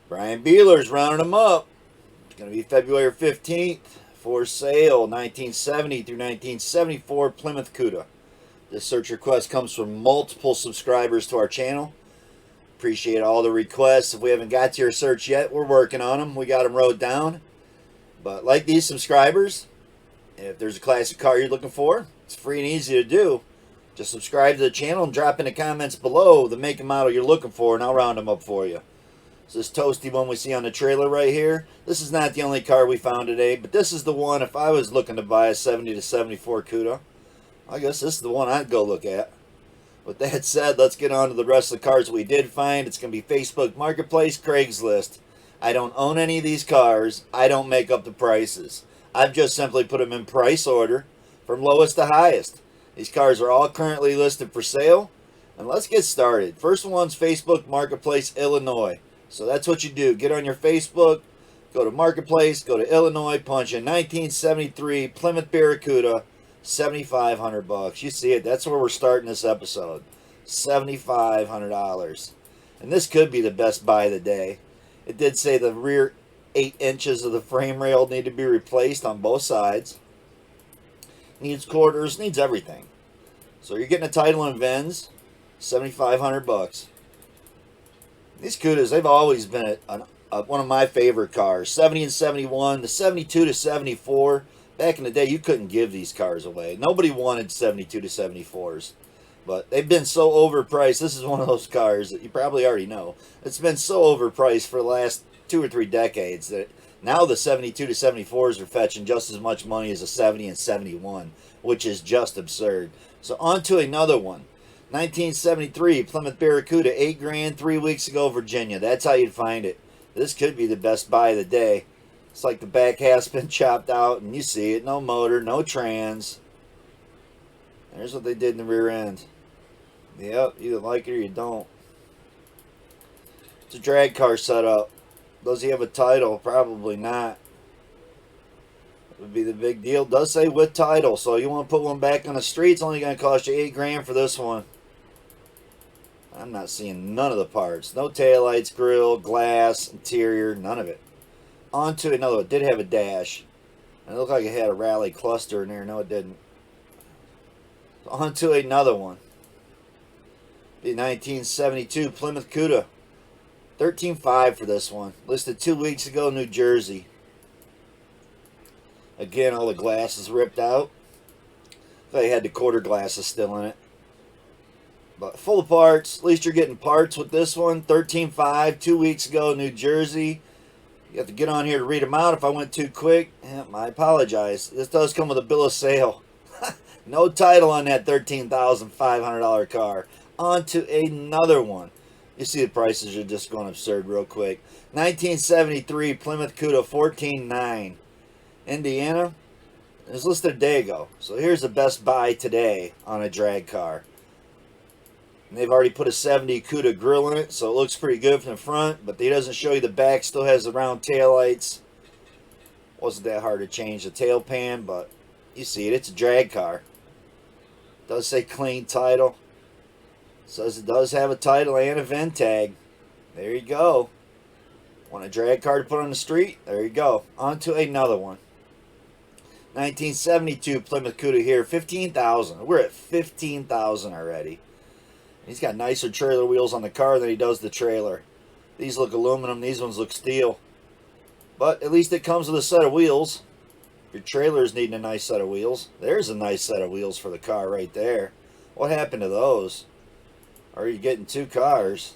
Brian Bealer's rounding them up. It's going to be February 15th. For sale, 1970 through 1974 Plymouth Cuda. This search request comes from multiple subscribers to our channel. Appreciate all the requests. If we haven't got to your search yet, we're working on them. We got them wrote down. But like these subscribers, if there's a classic car you're looking for, it's free and easy to do. Just subscribe to the channel and drop in the comments below the make and model you're looking for, and I'll round them up for you. So this toasty one we see on the trailer right here, this is not the only car we found today, but this is the one. If I was looking to buy a 70 to 74 Cuda, I guess this is the one I'd go look at. With that said, let's get on to the rest of the cars we did find. It's going to be Facebook Marketplace, Craigslist. I don't own any of these cars. I don't make up the prices. I've just simply put them in price order from lowest to highest. These cars are all currently listed for sale. And let's get started. First one's Facebook Marketplace, Illinois. So that's what you do. Get on your Facebook, go to Marketplace, go to Illinois, punch in 1973 Plymouth Barracuda, $7,500. You see it. That's where we're starting this episode. $7,500. And this could be the best buy of the day. It did say the rear 8 inches of the frame rail need to be replaced on both sides. Needs quarters, needs everything. So you're getting a title and VINs, $7,500. These Cudas, they've always been one of my favorite cars. 70 and 71, the 72 to 74. Back in the day, you couldn't give these cars away. Nobody wanted 72 to 74s. But they've been so overpriced. This is one of those cars that you probably already know. It's been so overpriced for the last 2 or 3 decades that now the 72 to 74s are fetching just as much money as a 70 and 71, which is just absurd. So on to another one. 1973 Plymouth Barracuda, $8,000, 3 weeks ago, Virginia. That's how you'd find it. This could be the best buy of the day. It's like the back half's been chopped out, and you see it. No motor, no trans. There's what they did in the rear end. Yep, you either like it or you don't. It's a drag car setup. Does he have a title? Probably not. Would be the big deal. It does say with title, so you want to put one back on the street, it's only going to cost you $8,000 for this one. I'm not seeing none of the parts. No taillights, grill, glass, interior, none of it. On to another one. It did have a dash. And it looked like it had a rally cluster in there. No, it didn't. On to another one. The 1972 Plymouth Cuda. $13,500 for this one. Listed 2 weeks ago, New Jersey. Again, all the glass is ripped out. They had the quarter glasses still in it. But full of parts. At least you're getting parts with this one. $13,500, 2 weeks ago, New Jersey. You have to get on here to read them out. If I went too quick, I apologize. This does come with a bill of sale. No title on that $13,500 car. On to another one. You see the prices are just going absurd real quick. 1973 Plymouth Cuda, $14,900. Indiana. It was listed a day ago. So here's the best buy today on a drag car. And they've already put a 70 Cuda grill in it, so it looks pretty good from the front, but he doesn't show you the back. Still has the round tail lights. Wasn't that hard to change the tail pan, but you see it. It's a drag car. It does say clean title. It says it does have a title and a VIN tag. There you go. Want a drag car to put on the street? There you go. On to another one. 1972 Plymouth Cuda here, $15,000. We're at $15,000 already. He's got nicer trailer wheels on the car than he does the trailer. These look aluminum, these ones look steel. But at least it comes with a set of wheels. Your trailer's needing a nice set of wheels. There's a nice set of wheels for the car right there. What happened to those? Or are you getting 2 cars?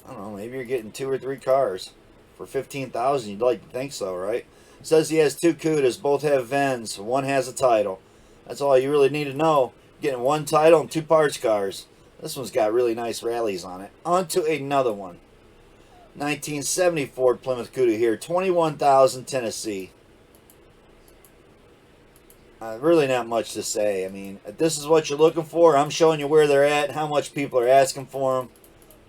I don't know, maybe you're getting 2 or 3 cars. For $15,000, you'd like to think so, right? It says he has 2 Cudas, both have VINs, one has a title. That's all you really need to know. Getting 1 title and 2 parts cars. This one's got really nice rallies on it. On to another one. 1974 Plymouth Cuda here, $21,000, Tennessee. Really not much to say. I mean, if this is what you're looking for, I'm showing you where they're at, how much people are asking for them.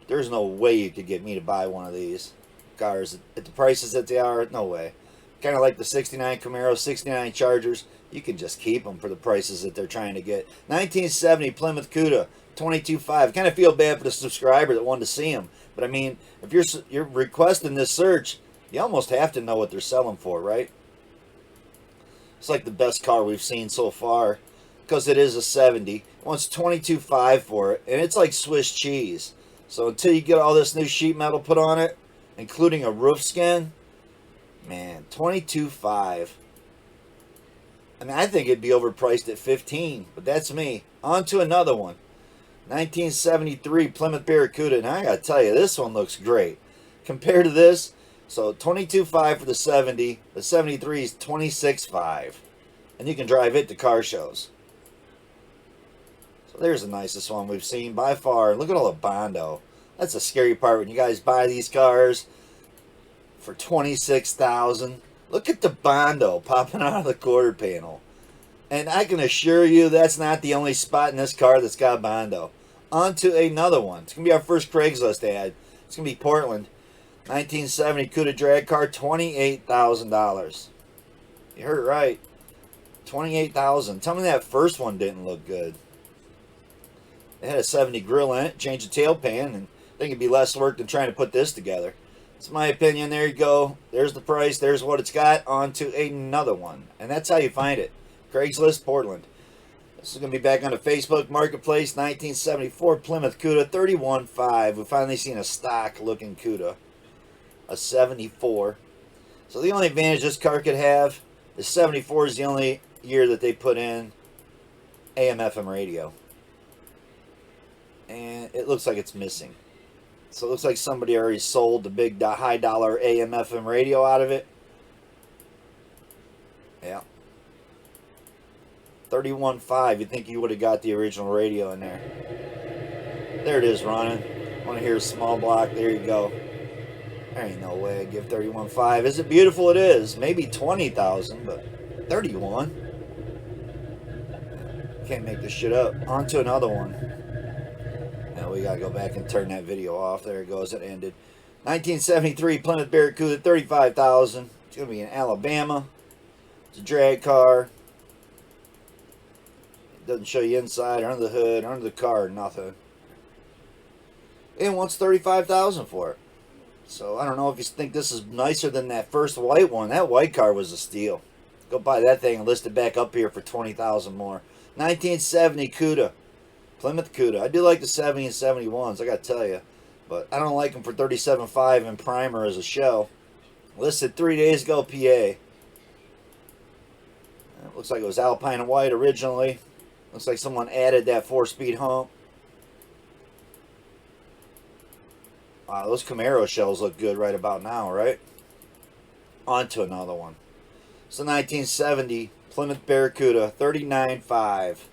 There's no way you could get me to buy one of these cars at the prices that they are. No way. Kind of like the 69 Camaro, 69 Chargers. You can just keep them for the prices that they're trying to get. 1970 Plymouth Cuda, $22,500. Kind of feel bad for the subscriber that wanted to see them. But I mean, if you're requesting this search, you almost have to know what they're selling for, right? It's like the best car we've seen so far because it is a 70. It wants $22,500 for it, and it's like Swiss cheese. So until you get all this new sheet metal put on it, including a roof skin, man, $22,500. I mean, I think it'd be overpriced at $15,000, but that's me. On to another one. 1973 Plymouth Barracuda. Now I gotta tell you, this one looks great. Compared to this, so $22,500 for the 70. The 73 is $26,500. And you can drive it to car shows. So there's the nicest one we've seen by far. Look at all the Bondo. That's the scary part when you guys buy these cars for $26,000. Look at the Bondo popping out of the quarter panel. And I can assure you that's not the only spot in this car that's got Bondo. On to another one. It's going to be our first Craigslist ad. It's going to be Portland. 1970 Cuda drag car, $28,000. You heard it right. $28,000. Tell me that first one didn't look good. It had a 70 grill in it, changed the tail pan, and I think it'd be less work than trying to put this together. It's my opinion. There you go. There's the price. There's what it's got. On to another one. And that's how you find it. Craigslist, Portland. This is going to be back on the Facebook Marketplace. 1974 Plymouth Cuda, $31,500. We've finally seen a stock-looking Cuda. A 74. So the only advantage this car could have is 74 is the only year that they put in AM/FM radio. And it looks like it's missing. So it looks like somebody already sold the big high dollar AM/FM radio out of it. Yeah. $31,500. You'd think you would have got the original radio in there. There it is running. I want to hear a small block. There you go. There ain't no way I'd give $31,500. Is it beautiful? It is. Maybe $20,000, but $31,000. Can't make this shit up. On to another one. Now we gotta go back and turn that video off. There it goes. It ended. 1973 Plymouth Barracuda, $35,000. It's gonna be in Alabama. It's a drag car. It doesn't show you inside, under the hood, under the car, nothing. It wants $35,000 for it. So I don't know if you think this is nicer than that first white one. That white car was a steal. Go buy that thing and list it back up here for $20,000 more. 1970 Cuda. Plymouth Cuda. I do like the 70 and 71s, I gotta tell you. But I don't like them for $37,500 in primer as a show. Listed 3 days ago, PA. It looks like it was Alpine and white originally. Looks like someone added that 4-speed hump. Wow, those Camaro shells look good right about now, right? On to another one. So 1970 Plymouth Barracuda, $39,500.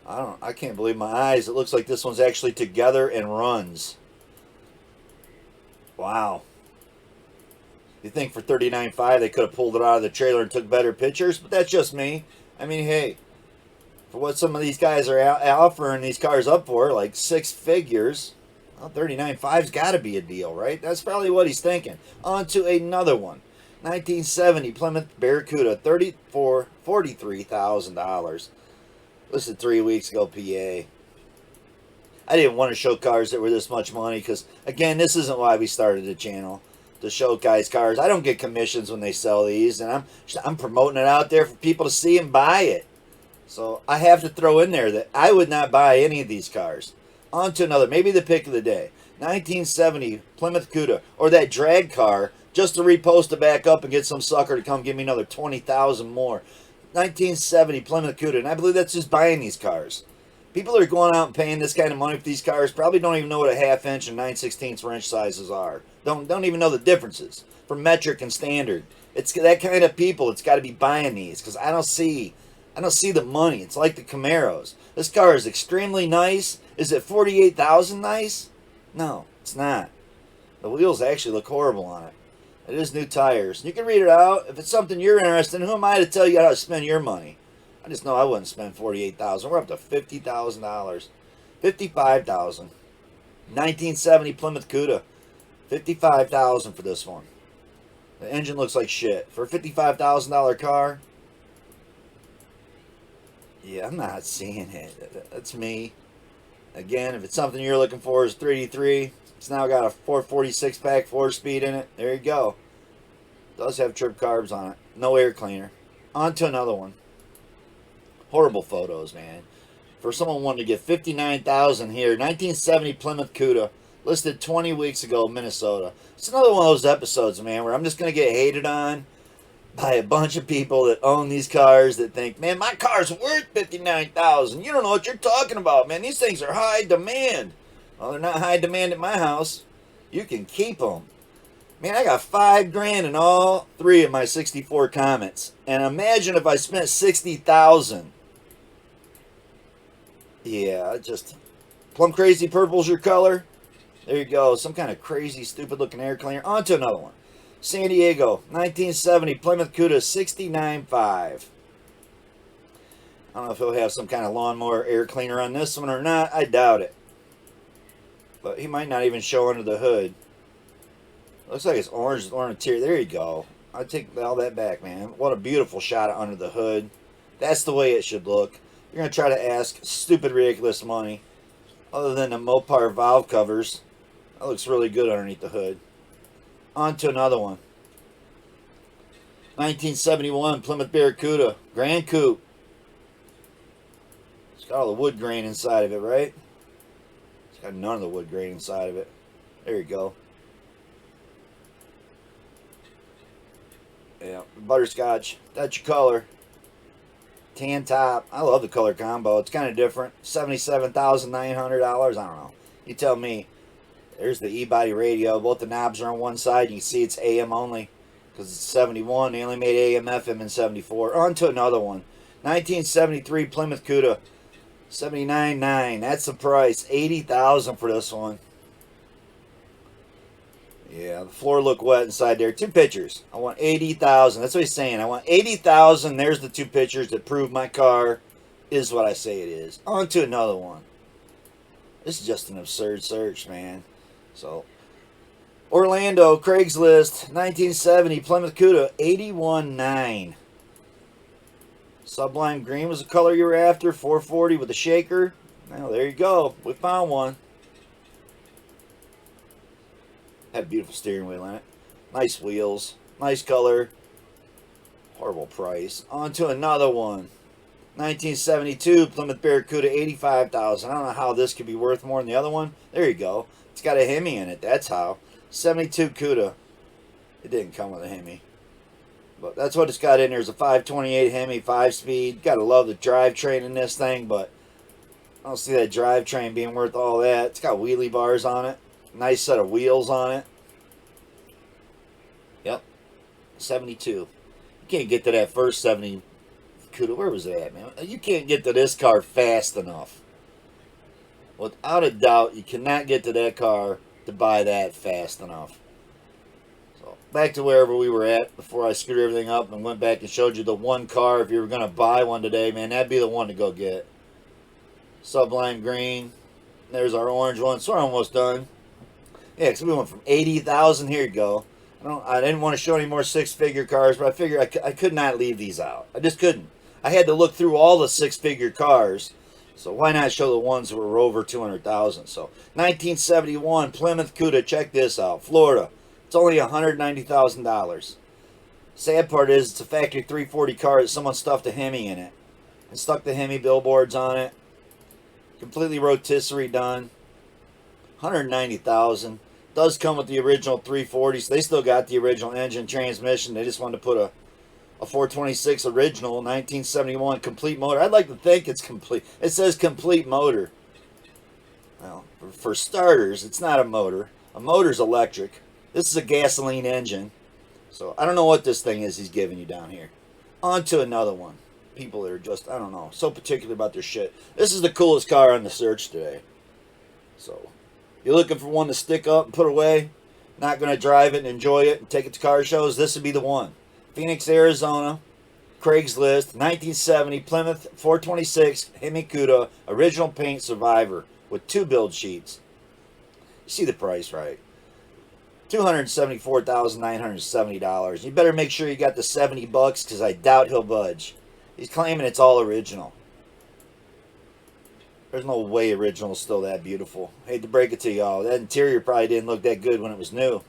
I can't believe my eyes. It looks like this one's actually together and runs. Wow. You think for $39,500 they could have pulled it out of the trailer and took better pictures? But that's just me. I mean, hey, for what some of these guys are offering these cars up for, like 6 figures, well, $39,500's got to be a deal, right? That's probably what he's thinking. On to another one. 1970 Plymouth Barracuda, $43,000. Listed 3 weeks ago, PA. I didn't want to show cars that were this much money because, again, this isn't why we started the channel, to show guys cars. I don't get commissions when they sell these, and I'm promoting it out there for people to see and buy it. So I have to throw in there that I would not buy any of these cars. On to another, maybe the pick of the day. 1970 Plymouth Cuda, or that drag car, just to repost it back up and get some sucker to come give me another $20,000 more. 1970 Plymouth Cuda, and I believe that's just buying these cars. People that are going out and paying this kind of money for these cars probably don't even know what a 1/2 inch and 9/16 inch sizes are. Don't even know the differences for metric and standard. It's that kind of people that's got to be buying these because I don't see the money. It's like the Camaros. This car is extremely nice. Is it $48,000 nice? No, it's not. The wheels actually look horrible on it. It is new tires. You can read it out. If it's something you're interested in, who am I to tell you how to spend your money? I just know I wouldn't spend $48,000. We're up to $50,000. $55,000. 1970 Plymouth Cuda. $55,000 for this one. The engine looks like shit. For a $55,000 car, yeah, I'm not seeing it. That's me. Again, if it's something you're looking for, is 383. It's now got a 446 pack 4-speed in it. There you go. Does have trip carbs on it. No air cleaner. On to another one. Horrible photos, man. For someone wanting to get 59,000 here, 1970 Plymouth Cuda, listed 20 weeks ago, Minnesota. It's another one of those episodes, man, where I'm just going to get hated on by a bunch of people that own these cars that think, man, my car's worth 59,000. You don't know what you're talking about, man. These things are high demand. Well, they're not high demand at my house. You can keep them. Man, I got $5,000 in all 3 of my 64 Comets. And imagine if I spent 60,000. Yeah, just plum crazy purple's your color. There you go. Some kind of crazy, stupid looking air cleaner. On to another one. San Diego, 1970 Plymouth Cuda 69.5. I don't know if he'll have some kind of lawnmower air cleaner on this one or not. I doubt it. But he might not even show under the hood. Looks like it's orange with orange interior. There you go. I take all that back, man. What a beautiful shot of under the hood. That's the way it should look. You're going to try to ask stupid, ridiculous money. Other than the Mopar valve covers. That looks really good underneath the hood. On to another one. 1971 Plymouth Barracuda. Grand Coupe. It's got all the wood grain inside of it, right? It's got none of the wood grain inside of it. There you go. Yeah, butterscotch. That's your color. Tan top. I love the color combo. It's kind of different. $77,900. I don't know. You tell me. There's the E-body radio. Both the knobs are on one side. You can see it's AM only because it's 71. They only made AM FM in 74. On to another one. 1973 Plymouth Cuda. 79.9. That's the price. $80,000 for this one. Yeah, the floor looked wet inside there. 2 pictures. I want 80,000. That's what he's saying. I want 80,000. There's the 2 pictures that prove my car is what I say it is. On to another one. This is just an absurd search, man. So, Orlando, Craigslist, 1970 Plymouth Cuda, 81.9. Sublime green was the color you were after. 440 with a shaker. Well, there you go. We found one. Had a beautiful steering wheel in it. Nice wheels. Nice color. Horrible price. On to another one. 1972 Plymouth Barracuda, 85,000. I don't know how this could be worth more than the other one. There you go. It's got a Hemi in it. That's how. 72 Cuda. It didn't come with a Hemi. But that's what it's got in there. Is a 528 Hemi, 5-speed. Gotta love the drivetrain in this thing, but I don't see that drivetrain being worth all that. It's got wheelie bars on it. Nice set of wheels on it. Yep. 72. You can't get to that first 70 Cuda. Where was that, man? You can't get to this car fast enough. Without a doubt, you cannot get to that car to buy that fast enough. So, back to wherever we were at before I screwed everything up and went back and showed you the one car. If you were going to buy one today, man, that'd be the one to go get. Sublime green. There's our orange one. So we're almost done. Yeah, because we went from 80,000. Here you go. I didn't want to show any more 6-figure cars, but I figured I could not leave these out. I just couldn't. I had to look through all the 6-figure cars. So why not show the ones that were over 200,000? So 1971 Plymouth Cuda. Check this out. Florida. It's only $190,000. Sad part is it's a factory 340 car that someone stuffed a Hemi in it. And stuck the Hemi billboards on it. Completely rotisserie done. 190,000. Does come with the original 340, so they still got the original engine transmission. They just wanted to put a 426 original 1971 complete motor. I'd like to think it's complete. It says complete motor. Well, for starters, it's not a motor. A motor's electric. This is a gasoline engine. So I don't know what this thing is he's giving you down here. On to another one. People that are just, I don't know, so particular about their shit. This is the coolest car on the search today. So you're looking for one to stick up and put away, not going to drive it and enjoy it and take it to car shows, this would be the one. Phoenix, Arizona, Craigslist, 1970 Plymouth 426 Hemi Cuda, original paint Survivor with 2 build sheets. You see the price, right? $274,970. You better make sure you got the $70 because I doubt he'll budge. He's claiming it's all original. There's no way original's still that beautiful. Hate to break it to y'all. That interior probably didn't look that good when it was new.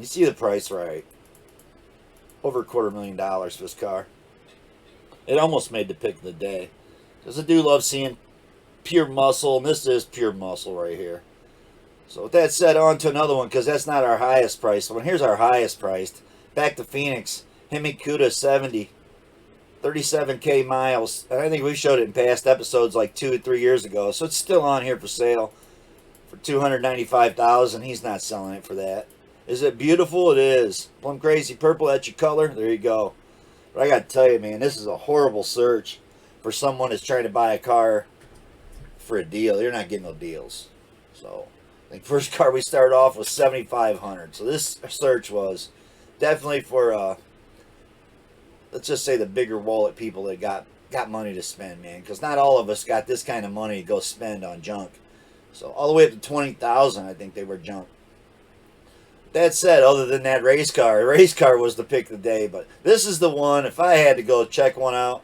You see the price right. Over $250,000 for this car. It almost made the pick of the day. Because I do love seeing pure muscle, and this is pure muscle right here. So with that said, on to another one, because that's not our highest priced one. Here's our highest priced. Back to Phoenix. Hemi Cuda 70. 37K miles. And I think we showed it in past episodes like 2 or 3 years ago. So it's still on here for sale for $295,000. He's not selling it for that. Is it beautiful? It is. Plum Crazy Purple, that's your color. There you go. But I got to tell you, man, this is a horrible search for someone that's trying to buy a car for a deal. You're not getting no deals. So I think first car we started off was $7,500. So this search was definitely for let's just say the bigger wallet people that got money to spend, man. Because not all of us got this kind of money to go spend on junk. So all the way up to $20,000, I think they were junk. That said, other than that race car was the pick of the day. But this is the one, if I had to go check one out,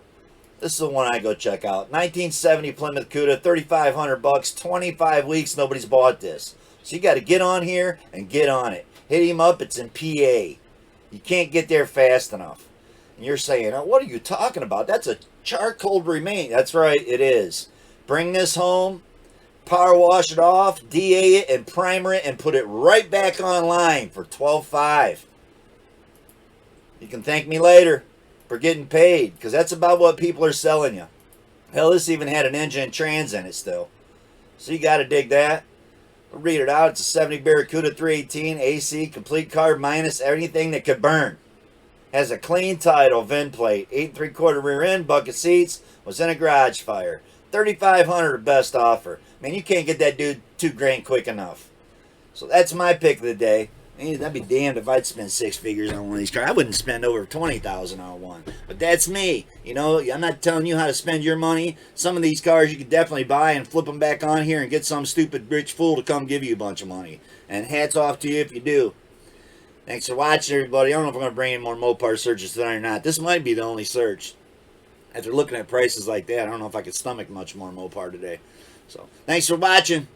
this is the one I go check out. 1970 Plymouth Cuda, $3,500, 25 weeks, nobody's bought this. So you got to get on here and get on it. Hit him up, it's in PA. You can't get there fast enough. And you're saying, oh, what are you talking about? That's a charcoal remain. That's right, it is. Bring this home, power wash it off, DA it, and primer it, and put it right back online for $12,500. You can thank me later for getting paid, because that's about what people are selling you. Hell, this even had an engine and trans in it still. So you got to dig that. I'll read it out. It's a 70 Barracuda 318 AC, complete car minus anything that could burn. Has a clean title, VIN plate, 8 3/4 rear end, bucket seats, was in a garage fire. $3,500 best offer. Man, you can't get that dude $2,000 quick enough. So that's my pick of the day. Man, I'd be damned if I'd spend 6 figures on one of these cars. I wouldn't spend over $20,000 on one. But that's me. You know, I'm not telling you how to spend your money. Some of these cars you could definitely buy and flip them back on here and get some stupid rich fool to come give you a bunch of money. And hats off to you if you do. Thanks for watching, everybody. I don't know if I'm going to bring in more Mopar searches tonight or not. This might be the only search. After looking at prices like that, I don't know if I could stomach much more Mopar today. So, thanks for watching.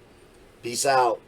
Peace out.